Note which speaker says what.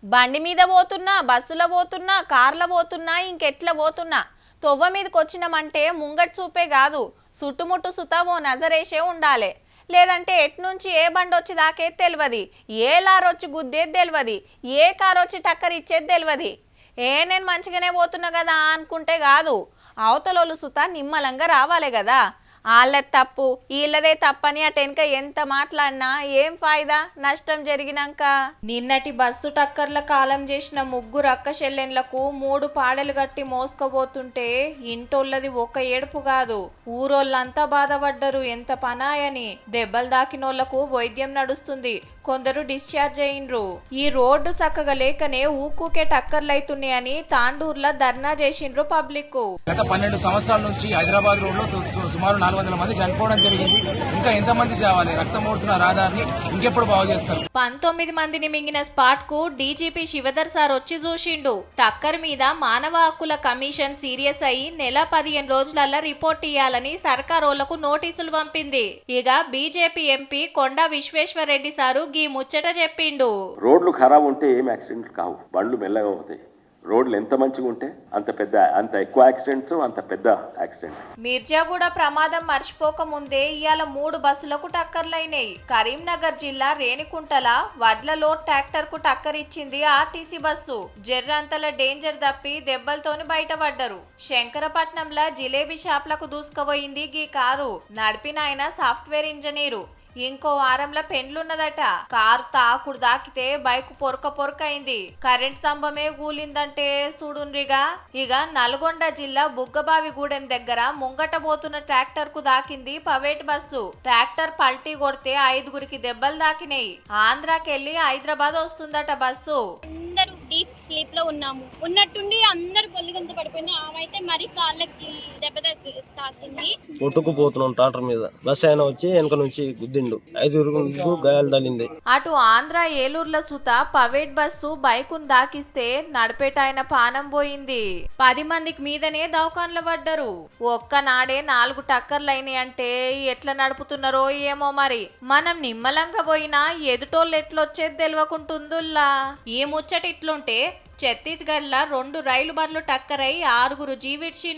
Speaker 1: బండి మీద పోతున్నా, బస్సులో పోతున్నా, కార్లో పోతున్నా, ఇంకెట్లా పోతున్నా తొవ్వ మీదకి వచ్చినామంటే ముంగట్ చూపే కాదు, చుట్టుముట్టు సుతా ఓ నజరేసే ఉండాలి. లేదంటే ఎట్నుంచి ఏ బండి వచ్చి దాకేది తెలియదు, ఏ లారొచ్చి గుద్దేది తెలియదు, ఏ కారు వచ్చి టక్కర్ ఇచ్చేది తెలియదు. నేను మంచిగానే పోతున్నా కదా అనుకుంటే కాదు, అవతలోళ్ళు సుతా నిమ్మలంగా రావాలి కదా. వాళ్ళది తప్పు వీళ్ళదే తప్పని అటెనక ఎంత మాట్లాడినా ఏం ఫాయిదా నష్టం జరిగినాక. నిన్నటి బస్సు టక్కర్ల కాలం చేసిన ముగ్గురు అక్క చెల్లెన్లకు 3 పాడెలు గట్టి మోసుకుపోతుంటే ఇంటోళ్ళది ఒక ఏడుపు కాదు, ఊరోళ్ళంతా బాధపడ్డరు. ఎంత పనాయని. దెబ్బలు దాకినోళ్లకు వైద్యం నడుస్తుంది, కొందరు డిశ్చార్జ్ అయ్యిండ్రు. ఈ రోడ్డు చక్కగా లేకనే ఊకూకే టక్కర్లైతున్నాయని తాండూర్ల ధర్నా చేసిండ్రు పబ్లిక్.
Speaker 2: గత 12 సంవత్సరాల నుంచి హైదరాబాద్ రోడ్ లో సుమారు 400 మంది చనిపోవడం జరిగింది. ఇంకా ఎంతమంది చావాలి? రక్తం ఓడుతున్న రహదారిని ఇంకెప్పుడు బాగు చేస్తారు?
Speaker 1: 19 మందిని మింగిన స్పాట్ కు డీజీపీ శివధర్ సార్ వచ్చి చూసిండు. టక్కర్ మీద మానవ హక్కుల కమిషన్ సీరియస్ అయి నెల 15 రోజులల్లా రిపోర్ట్ ఇయ్యాలని సర్కారోళ్లకు నోటీసులు పంపింది. ఇక బీజేపీ ఎంపీ కొండా విశ్వేశ్వర్ రెడ్డి సారు గీ ముచ్చట చెప్పిండు.
Speaker 3: రోడ్లు ఖరాబ్ ఉంటే ఏం యాక్సిడెంట్లు కావు, బండ్లు మెల్లగా అవుతాయి. రోడ్లు ఎంత మంచిగా ఉంటే అంత ఎక్కువ యాక్సిడెంట్స్, అంత పెద్ద యాక్సిడెంట్.
Speaker 1: మిర్జాగూడ ప్రమాదం మర్చిపోక ముందే ఇవాళ 3 బస్సులకు టక్కర్లైనాయి. కరీంనగర్ జిల్లా రేణికుంటల వడ్లలో ట్రాక్టర్ కు టక్కర్ ఇచ్చింది ఆర్టీసీ బస్సు. జర్రంతల డేంజర్ తప్పి దెబ్బలతోని బయటపడ్డరు. శంకరపట్నంలో జిలేబీ షాప్లకు దూసుకుపోయింది గీ కారు. నడిపిన ఆయన సాఫ్ట్వేర్ ఇంజనీరు. ఇంకో వారంలో పెండ్లున్నదట. కారు తాకుడు దాకితే బైక్ పొరక అయింది. కరెంట్ స్తంభమే కూలిందంటే చూడుండ్రిగా. ఇక నల్గొండ జిల్లా బుగ్గబావిగూడెం దగ్గర ముంగట పోతున్న ట్రాక్టర్ కు దాకింది ప్రైవేట్ బస్సు. ట్రాక్టర్ పల్టీ కొడితే 5గురికి దెబ్బలు దాకినాయి. ఆంధ్రాకెళ్లి హైదరాబాద్ వస్తుందట బస్సు.
Speaker 4: అందరూ డీప్ స్లీప్ లో ఉన్నాము. ఉన్నట్టుండి అందరు బొల్లిగంత పడిపోయినా ఆమైతే మరి కాళ్ళకి దెబ్బ తాకింది.
Speaker 5: కొట్టుకుపోతున్నాం ట్రాక్టర్ మీద. బస్ ఆయన వచ్చి వెనక నుంచి గుద్దిండు. 5 గాయాలు తగిలింది.
Speaker 1: అటు ఆంధ్ర ఏలూరుల సుత ప్రైవేట్ బస్సు బైకును దాకిస్తే నడిపేటాయన పానం పోయింది. 10 మందికి మీదనే దవాఖానలో పడ్డరు. ఒక్కనాడే 4 టక్కర్లైనాయి అంటే ఎట్లా నడుపుతున్నారో ఏమో మరి. మనం నిమ్మలంగా పోయినా ఎదుటోళ్ళు ఎట్లొచ్చేది తెలియకుంటుందుల్లా. ఈ ముచ్చట ఇట్లుంటే ఛత్తీస్గఢ్ లా 2 రైలు బండ్లు టక్కరై 6గురు జీవిడ్చి